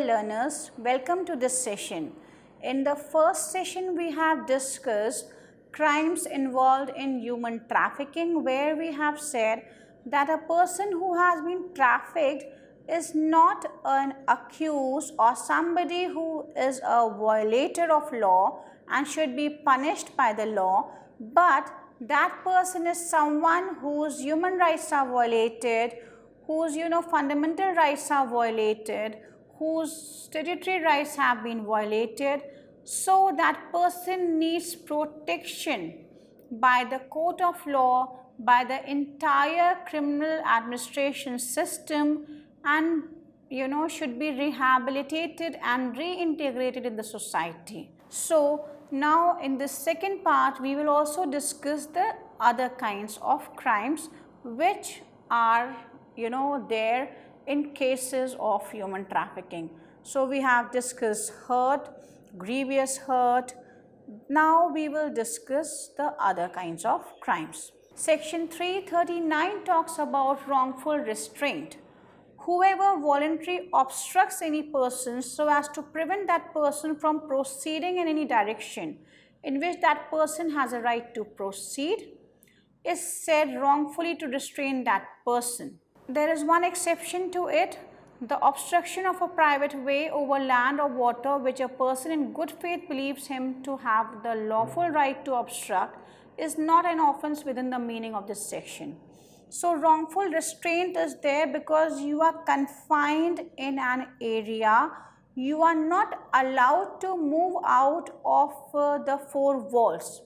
learners, welcome to this session. In the first session we have discussed crimes involved in human trafficking, where we have said that a person who has been trafficked is not an accused or somebody who is a violator of law and should be punished by the law, but that person is someone whose human rights are violated, whose fundamental rights are violated, whose statutory rights have been violated. So that person needs protection by the court of law, by the entire criminal administration system, and should be rehabilitated and reintegrated in the society. So now in the second part we will also discuss the other kinds of crimes which are there in cases of human trafficking. So we have discussed hurt, grievous hurt. Now we will discuss the other kinds of crimes. Section 339 talks about wrongful restraint. Whoever voluntarily obstructs any person so as to prevent that person from proceeding in any direction in which that person has a right to proceed is said wrongfully to restrain that person. There is one exception to it: the obstruction of a private way over land or water which a person in good faith believes him to have the lawful right to obstruct is not an offense within the meaning of this section. So wrongful restraint is there because you are confined in an area. You are not allowed to move out of the four walls.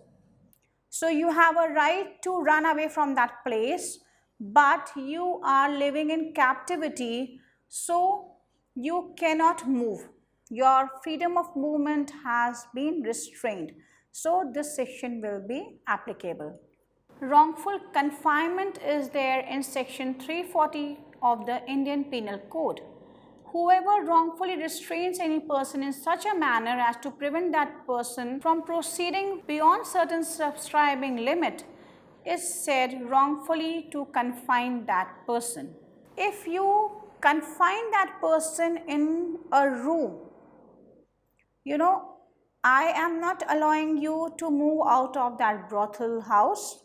So you have a right to run away from that place, but you are living in captivity, so you cannot move. Your freedom of movement has been restrained. So this section will be applicable. Wrongful confinement is there in section 340 of the Indian Penal Code. Whoever wrongfully restrains any person in such a manner as to prevent that person from proceeding beyond certain subscribing limit is said wrongfully to confine that person. If you confine that person in a room, I am not allowing you to move out of that brothel house.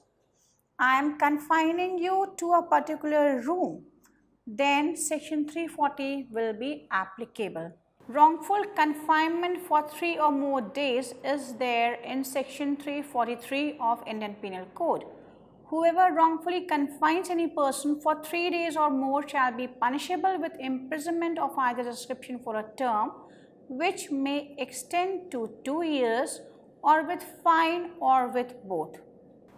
I am confining you to a particular room. Then section 340 will be applicable. Wrongful confinement for 3 or more days is there in section 343 of Indian Penal Code. Whoever wrongfully confines any person for 3 days or more shall be punishable with imprisonment of either description for a term which may extend to 2 years, or with fine, or with both.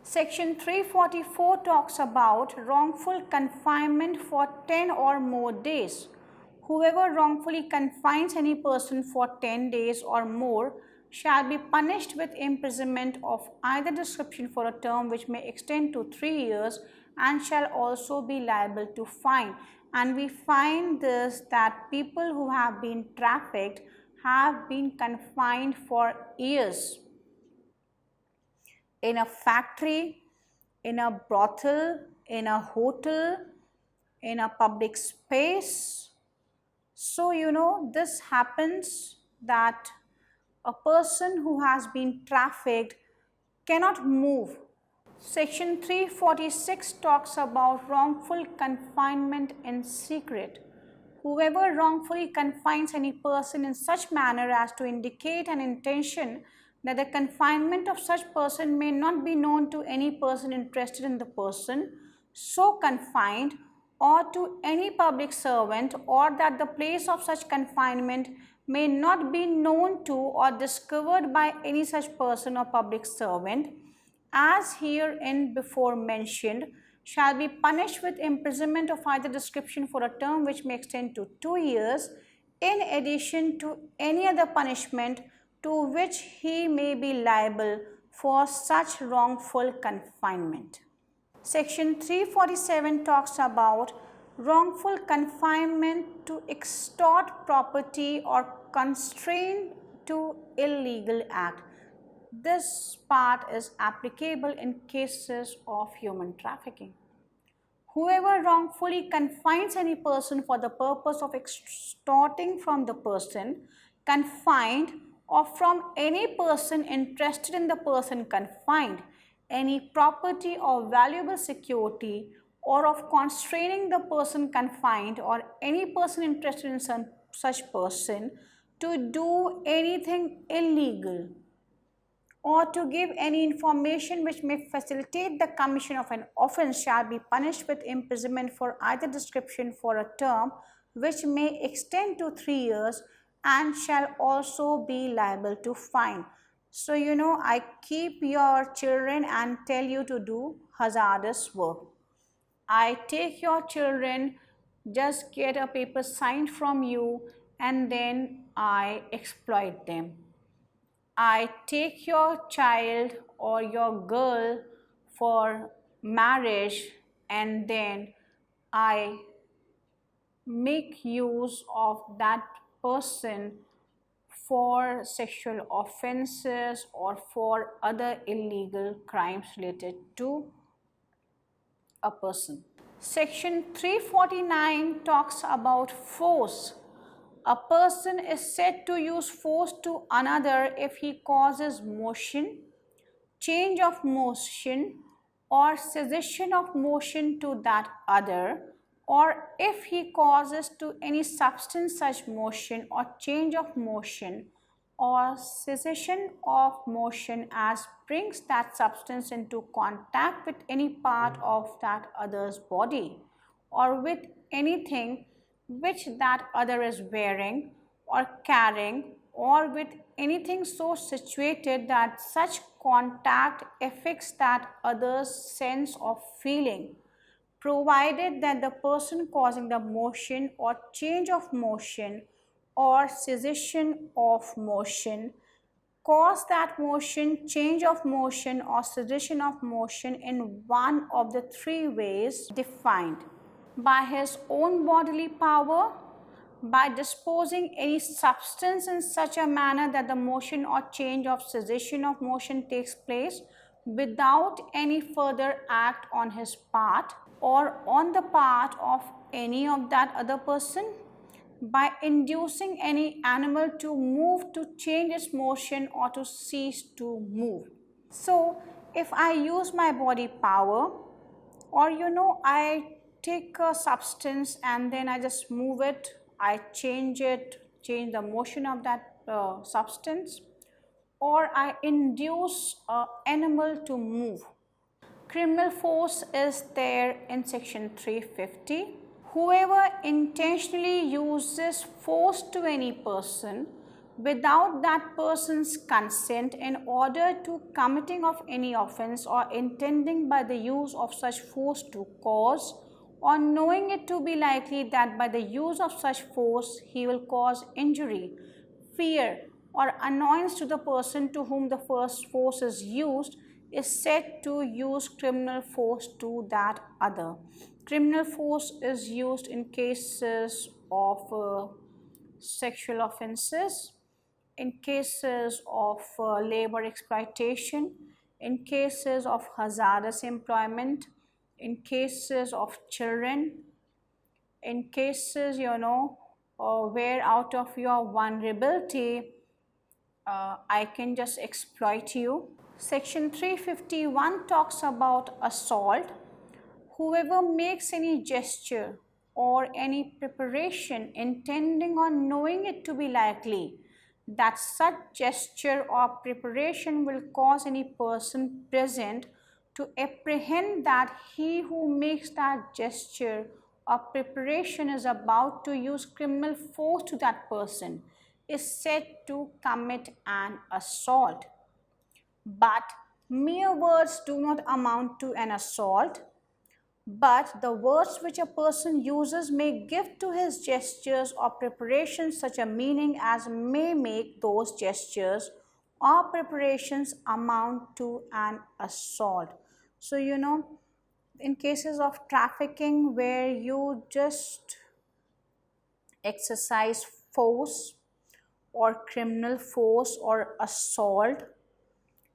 Section 344 talks about wrongful confinement for 10 or more days. Whoever wrongfully confines any person for 10 days or more shall be punished with imprisonment of either description for a term which may extend to 3 years, and shall also be liable to fine. And we find this, that people who have been trafficked have been confined for years in a factory, in a brothel, in a hotel, in a public space. So this happens that a person who has been trafficked cannot move. Section 346 talks about wrongful confinement in secret. Whoever wrongfully confines any person in such manner as to indicate an intention that the confinement of such person may not be known to any person interested in the person so confined, or to any public servant, or that the place of such confinement may not be known to or discovered by any such person or public servant, as herein before mentioned, shall be punished with imprisonment of either description for a term which may extend to 2 years, in addition to any other punishment to which he may be liable for such wrongful confinement. Section 347 talks about wrongful confinement to extort property or constrain to illegal act. This part is applicable in cases of human trafficking. Whoever wrongfully confines any person for the purpose of extorting from the person confined or from any person interested in the person confined any property or valuable security, or of constraining the person confined or any person interested in such person to do anything illegal, or to give any information which may facilitate the commission of an offence, shall be punished with imprisonment for either description for a term which may extend to 3 years, and shall also be liable to fine. So, I keep your children and tell you to do hazardous work. I take your children, just get a paper signed from you, and then I exploit them. I take your child or your girl for marriage, and then I make use of that person for sexual offenses or for other illegal crimes related to a person. Section 349 talks about force. A person is said to use force to another if he causes motion, change of motion, or cessation of motion to that other, or if he causes to any substance such motion or change of motion or cessation of motion as brings that substance into contact with any part of that other's body, or with anything which that other is wearing or carrying, or with anything so situated that such contact affects that other's sense of feeling, provided that the person causing the motion or change of motion or cessation of motion cause that motion, change of motion, or cessation of motion in one of the 3 ways defined: by his own bodily power, by disposing any substance in such a manner that the motion or change of cessation of motion takes place without any further act on his part or on the part of any of that other person, by inducing any animal to move, to change its motion, or to cease to move. So, if I use my body power, or I take a substance and then I just move it, I change the motion of that substance, or I induce an animal to move. Criminal force is there in section 350. Whoever intentionally uses force to any person without that person's consent in order to committing of any offense, or intending by the use of such force to cause, or knowing it to be likely that by the use of such force he will cause injury, fear, or annoyance to the person to whom the first force is used, is said to use criminal force to that other. Criminal force is used in cases of sexual offenses, in cases of labor exploitation, in cases of hazardous employment, in cases of children, in cases, where out of your vulnerability, I can just exploit you. Section 351 talks about assault. Whoever makes any gesture or any preparation intending or knowing it to be likely that such gesture or preparation will cause any person present to apprehend that he who makes that gesture or preparation is about to use criminal force to that person, is said to commit an assault. But mere words do not amount to an assault, but the words which a person uses may give to his gestures or preparations such a meaning as may make those gestures or preparations amount to an assault. So, in cases of trafficking where you just exercise force or criminal force or assault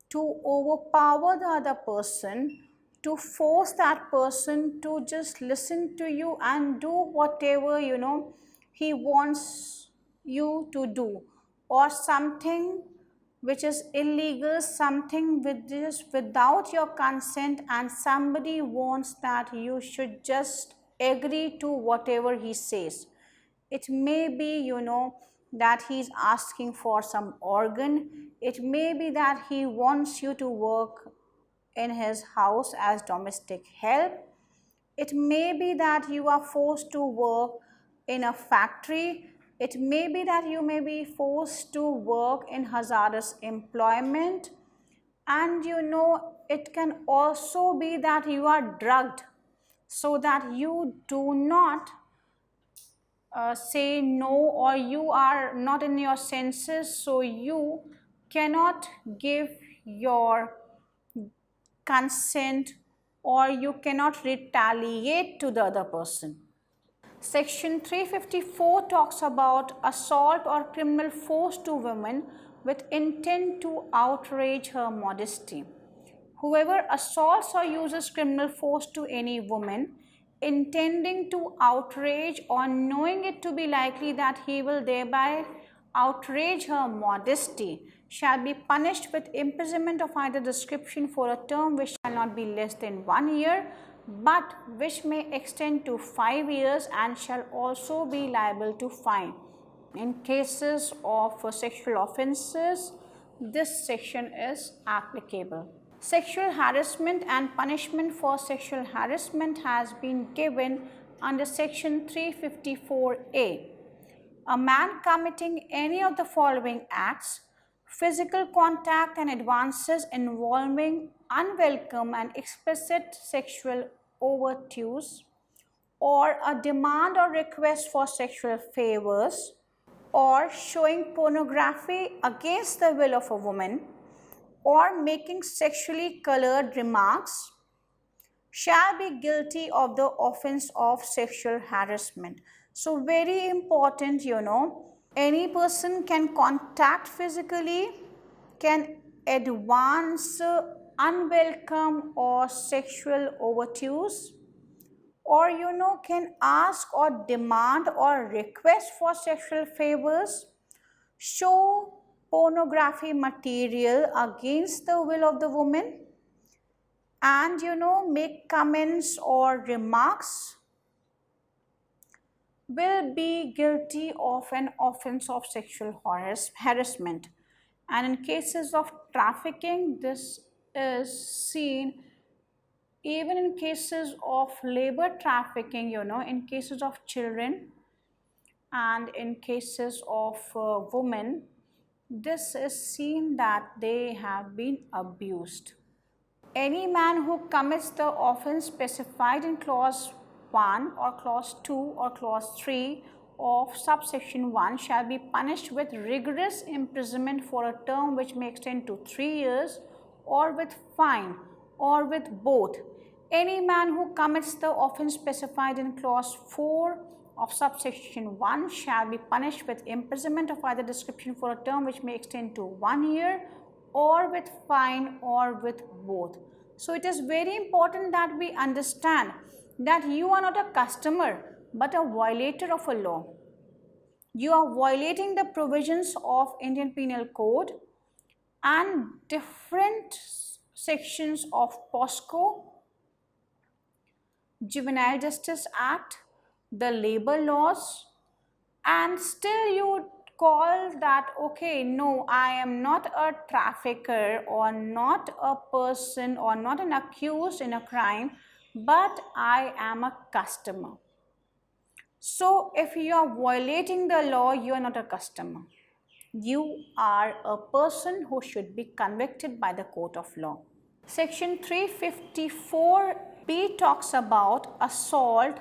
to overpower the other person, to force that person to just listen to you and do whatever he wants you to do, or something which is illegal, something which is without your consent, and somebody wants that you should just agree to whatever he says. It may be, that he's asking for some organ. It may be that he wants you to work in his house as domestic help. It may be that you are forced to work in a factory. It may be that you may be forced to work in hazardous employment. And it can also be that you are drugged so that you do not say no, or you are not in your senses, so you cannot give your consent, or you cannot retaliate to the other person. Section 354 talks about assault or criminal force to women with intent to outrage her modesty. Whoever assaults or uses criminal force to any woman, intending to outrage or knowing it to be likely that he will thereby outrage her modesty, shall be punished with imprisonment of either description for a term which shall not be less than 1 year, but which may extend to 5 years, and shall also be liable to fine. In cases of sexual offences, this section is applicable. Sexual harassment and punishment for sexual harassment has been given under section 354A. A man committing any of the following acts: physical contact and advances involving unwelcome and explicit sexual overtures, or a demand or request for sexual favors, or showing pornography against the will of a woman, or making sexually colored remarks, shall be guilty of the offense of sexual harassment. So very important, any person can contact physically, can advance unwelcome or sexual overtures, or can ask or demand or request for sexual favors, show pornography material against the will of the woman, and make comments or remarks, will be guilty of an offense of sexual harassment. And in cases of trafficking, this is seen even in cases of labor trafficking, in cases of children and in cases of women. This is seen that they have been abused. Any man who commits the offense specified in clause 1 or clause 2 or clause 3 of subsection 1 shall be punished with rigorous imprisonment for a term which may extend to 3 years, or with fine, or with both. Any man who commits the offense specified in clause 4 of subsection 1 shall be punished with imprisonment of either description for a term which may extend to 1 year, or with fine, or with both. So it is very important that we understand that you are not a customer but a violator of a law. You are violating the provisions of Indian Penal Code and different sections of POSCO, Juvenile Justice Act, the labor laws, and still you call that, okay, no, I am not a trafficker or not a person or not an accused in a crime, but I am a customer. So if you are violating the law, you are not a customer. You are a person who should be convicted by the court of law. Section 354B talks about assault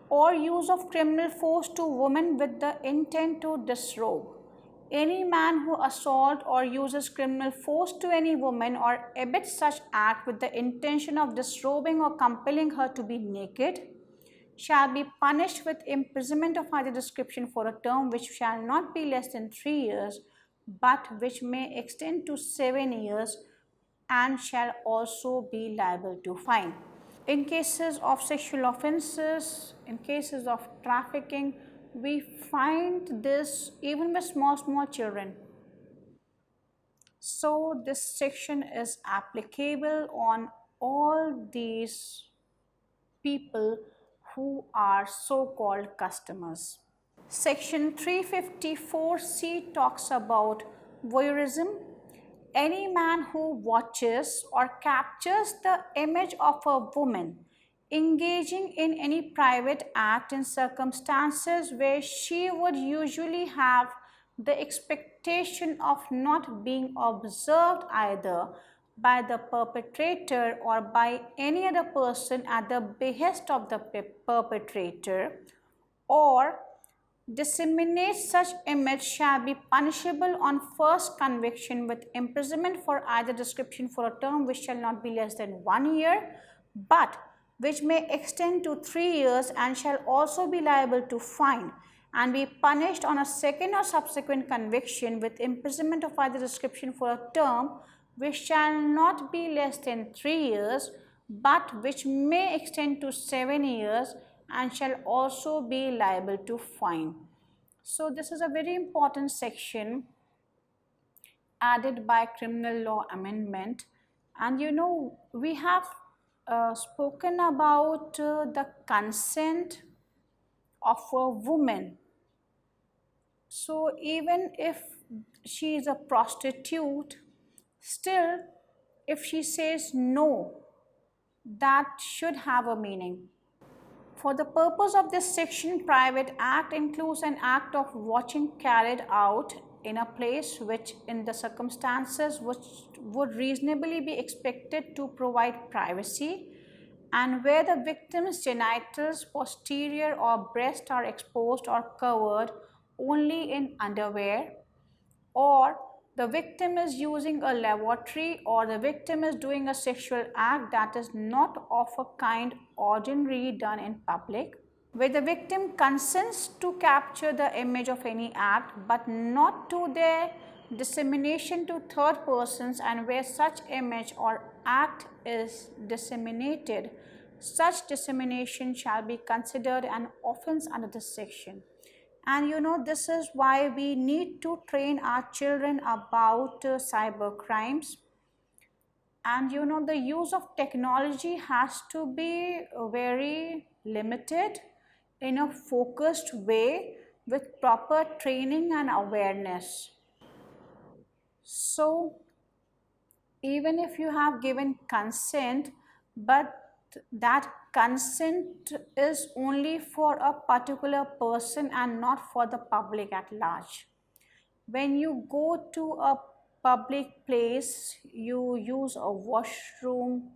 or use of criminal force to women with the intent to disrobe. Any man who assaults or uses criminal force to any woman or abets such act with the intention of disrobing or compelling her to be naked shall be punished with imprisonment of either description for a term which shall not be less than 3 years, but which may extend to 7 years, and shall also be liable to fine. In cases of sexual offenses, in cases of trafficking, we find this even with small children. So this section is applicable on all these people who are so-called customers. Section 354C talks about voyeurism. Any man who watches or captures the image of a woman engaging in any private act in circumstances where she would usually have the expectation of not being observed either by the perpetrator or by any other person at the behest of the perpetrator, or disseminate such image shall be punishable on first conviction with imprisonment for either description for a term which shall not be less than 1 year, but which may extend to 3 years, and shall also be liable to fine and be punished on a second or subsequent conviction with imprisonment of either description for a term which shall not be less than 3 years, but which may extend to 7 years, and shall also be liable to fine. So this is a very important section added by criminal law amendment. And we have spoken about the consent of a woman. So even if she is a prostitute, still if she says no, that should have a meaning. For the purpose of this section, private act includes an act of watching carried out in a place which in the circumstances which would reasonably be expected to provide privacy, and where the victim's genitals, posterior or breast are exposed or covered only in underwear, or the victim is using a lavatory, or the victim is doing a sexual act that is not of a kind ordinarily done in public, where the victim consents to capture the image of any act but not to their dissemination to third persons, and where such image or act is disseminated, such dissemination shall be considered an offense under this section. And this is why we need to train our children about cyber crimes. And the use of technology has to be very limited in a focused way with proper training and awareness. So even if you have given consent, but that consent is only for a particular person and not for the public at large. When you go to a public place, you use a washroom,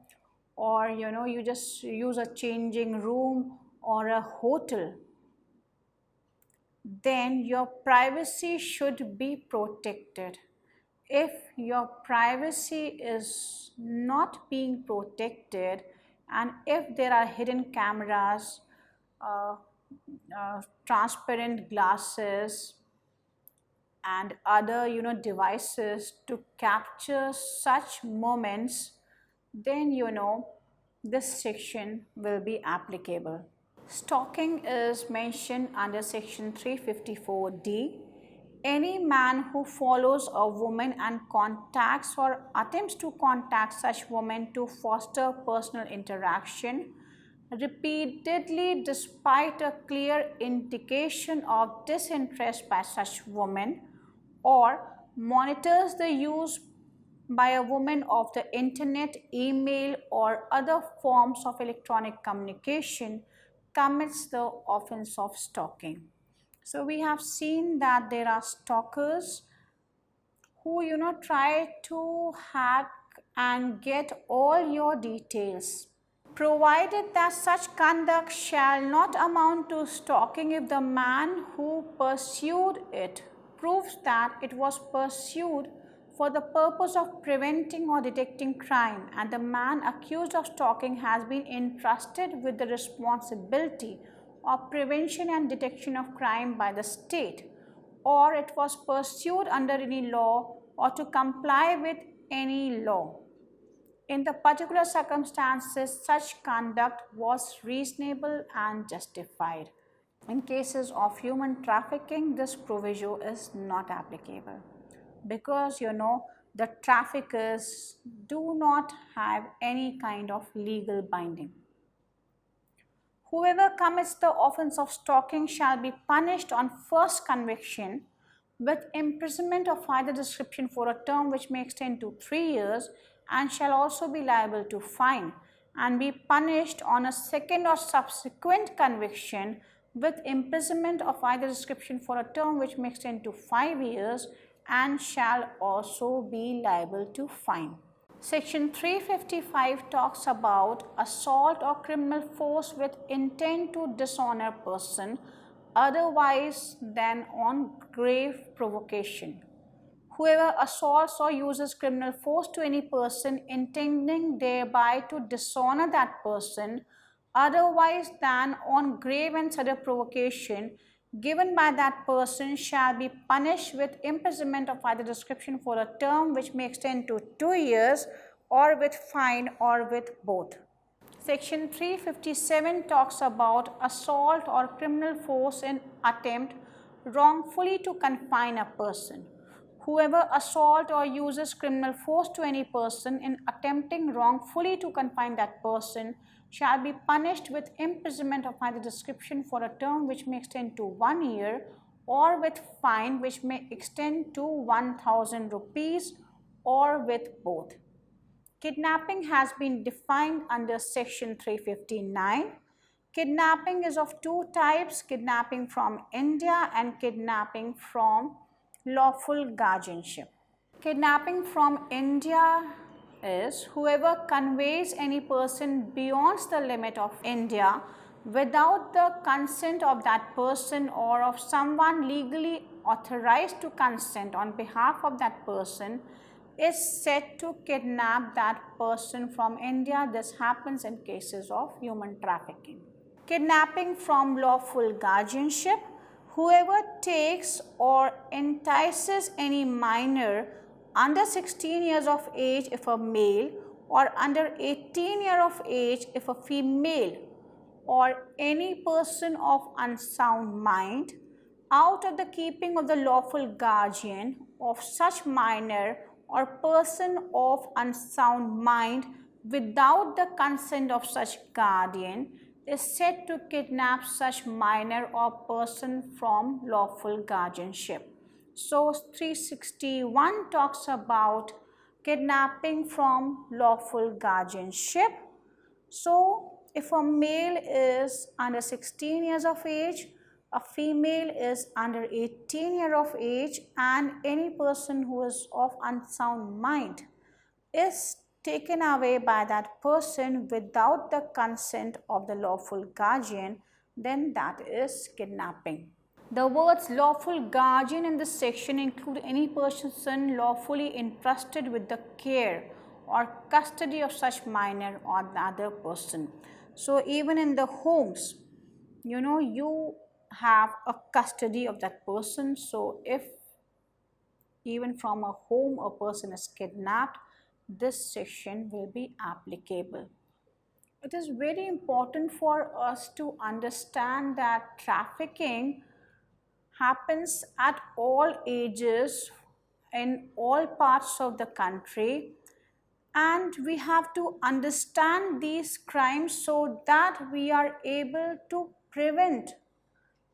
or you just use a changing room or a hotel, then your privacy should be protected. If your privacy is not being protected, and if there are hidden cameras, transparent glasses, and other devices to capture such moments, then this section will be applicable. Stalking is mentioned under section 354D. Any man who follows a woman and contacts or attempts to contact such woman to foster personal interaction repeatedly despite a clear indication of disinterest by such woman, or monitors the use by a woman of the internet, email, or other forms of electronic communication, commits the offense of stalking. So we have seen that there are stalkers who try to hack and get all your details, provided that such conduct shall not amount to stalking if the man who pursued it proves that it was pursued for the purpose of preventing or detecting crime, and the man accused of stalking has been entrusted with the responsibility of prevention and detection of crime by the state, or it was pursued under any law or to comply with any law. in the particular circumstances such conduct was reasonable and justified. In cases of human trafficking, this proviso is not applicable because the traffickers do not have any kind of legal binding. Whoever commits the offense of stalking shall be punished on first conviction with imprisonment of either description for a term which may extend to 3 years, and shall also be liable to fine, and be punished on a second or subsequent conviction with imprisonment of either description for a term which may extend to 5 years, and shall also be liable to fine. Section 355 talks about assault or criminal force with intent to dishonor person otherwise than on grave provocation. Whoever assaults or uses criminal force to any person intending thereby to dishonor that person otherwise than on grave and sudden provocation given by that person shall be punished with imprisonment of either description for a term which may extend to 2 years, or with fine, or with both. Section 357 talks about assault or criminal force in attempt wrongfully to confine a person. Whoever assaults or uses criminal force to any person in attempting wrongfully to confine that person shall be punished with imprisonment of either description for a term which may extend to 1 year, or with fine which may extend to 1,000 rupees, or with both. Kidnapping has been defined under section 359. Kidnapping is of two types: kidnapping from India and kidnapping from lawful guardianship. Kidnapping from India is whoever conveys any person beyond the limit of India without the consent of that person or of someone legally authorized to consent on behalf of that person is said to kidnap that person from India. This happens in cases of human trafficking. Kidnapping from lawful guardianship: whoever takes or entices any minor under 16 years of age if a male, or under 18 years of age if a female, or any person of unsound mind, out of the keeping of the lawful guardian of such minor or person of unsound mind without the consent of such guardian, is said to kidnap such minor or person from lawful guardianship. So 361 talks about kidnapping from lawful guardianship. So if a male is under 16 years of age, a female is under 18 years of age, and any person who is of unsound mind is taken away by that person without the consent of the lawful guardian, then that is kidnapping. The words lawful guardian in this section include any person lawfully entrusted with the care or custody of such minor or other person. So even in the homes, you have a custody of that person. So if even from a home a person is kidnapped, this section will be applicable. It is very important for us to understand that trafficking happens at all ages in all parts of the country, and we have to understand these crimes so that we are able to prevent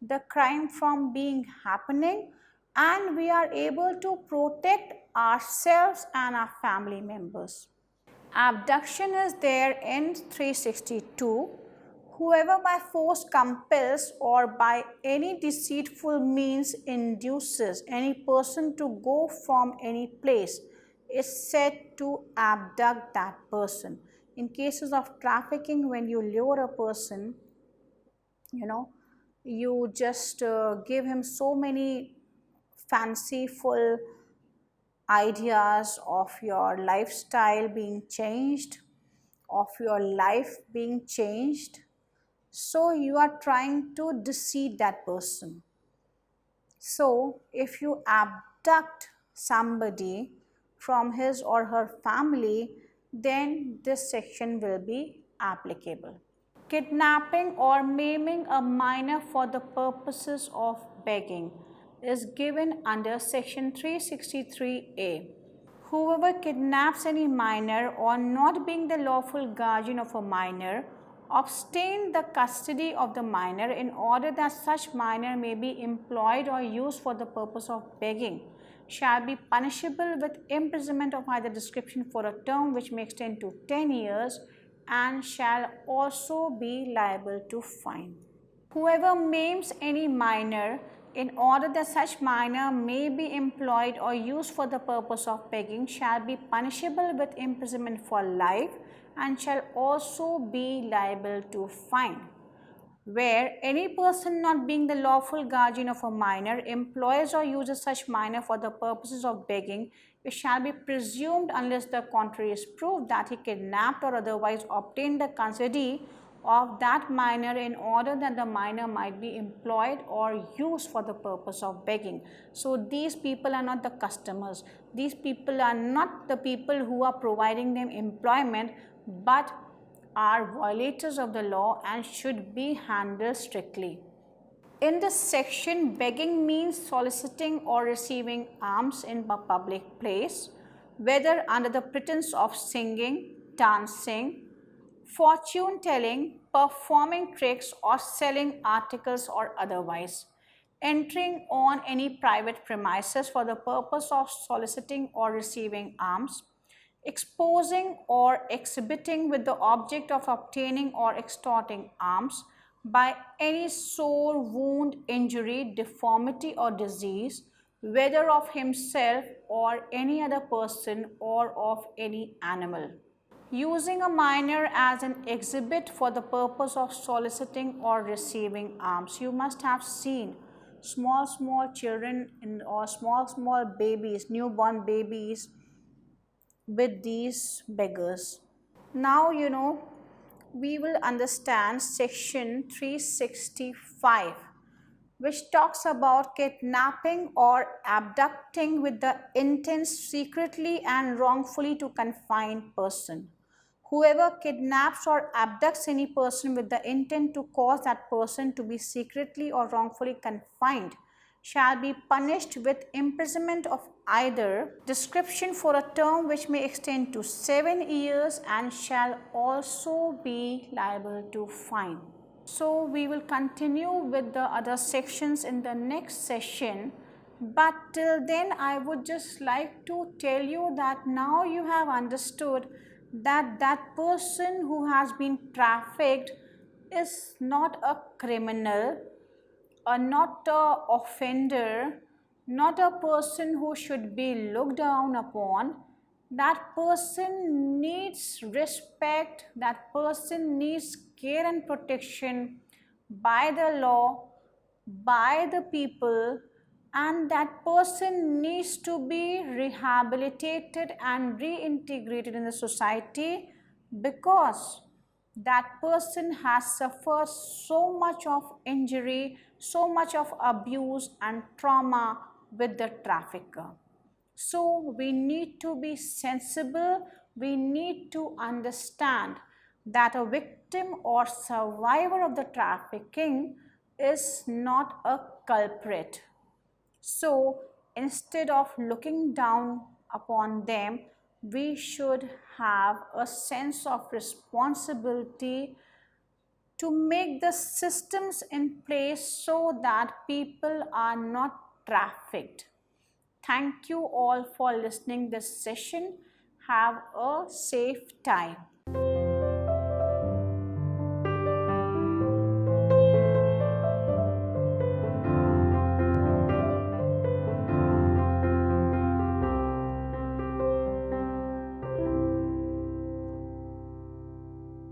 the crime from being happening, and we are able to protect ourselves and our family members. Abduction is there in 362. Whoever by force compels or by any deceitful means induces any person to go from any place is said to abduct that person. In cases of trafficking, when you lure a person, you just give him so many fanciful ideas of your lifestyle being changed, of your life being changed. So you are trying to deceive that person. So if you abduct somebody from his or her family, then this section will be applicable. Kidnapping or maiming a minor for the purposes of begging is given under section 363A. Whoever kidnaps any minor or not being the lawful guardian of a minor, obtain the custody of the minor in order that such minor may be employed or used for the purpose of begging, shall be punishable with imprisonment of either description for a term which may extend to 10 years and shall also be liable to fine. Whoever maims any minor in order that such minor may be employed or used for the purpose of begging shall be punishable with imprisonment for life and shall also be liable to fine. Where any person not being the lawful guardian of a minor employs or uses such minor for the purposes of begging, it shall be presumed unless the contrary is proved that he kidnapped or otherwise obtained the custody of that minor in order that the minor might be employed or used for the purpose of begging. So these people are not the customers. These people are not the people who are providing them employment, but are violators of the law and should be handled strictly. In this section, begging means soliciting or receiving alms in a public place, whether under the pretense of singing, dancing, fortune telling, performing tricks, or selling articles or otherwise. Entering on any private premises for the purpose of soliciting or receiving alms, exposing or exhibiting with the object of obtaining or extorting alms by any sore wound, injury, deformity, or disease, whether of himself or any other person or of any animal. Using a minor as an exhibit for the purpose of soliciting or receiving alms. You must have seen small children or small babies, newborn babies with these beggars. Now we will understand section 365, which talks about kidnapping or abducting with the intent secretly and wrongfully to confine person. Whoever kidnaps or abducts any person with the intent to cause that person to be secretly or wrongfully confined shall be punished with imprisonment of either description for a term which may extend to 7 years and shall also be liable to fine. So we will continue with the other sections in the next session, but till then I would just like to tell you that now you have understood that that person who has been trafficked is not a criminal, not a offender, not a person who should be looked down upon. That person needs respect, that person needs care and protection by the law, by the people, and that person needs to be rehabilitated and reintegrated in the society because that person has suffered so much of injury, so much of abuse and trauma with the trafficker. So we need to be sensible, we need to understand that a victim or survivor of the trafficking is not a culprit. So instead of looking down upon them, we should have a sense of responsibility to make the systems in place so that people are not trafficked. Thank you all for listening this session. Have a safe time.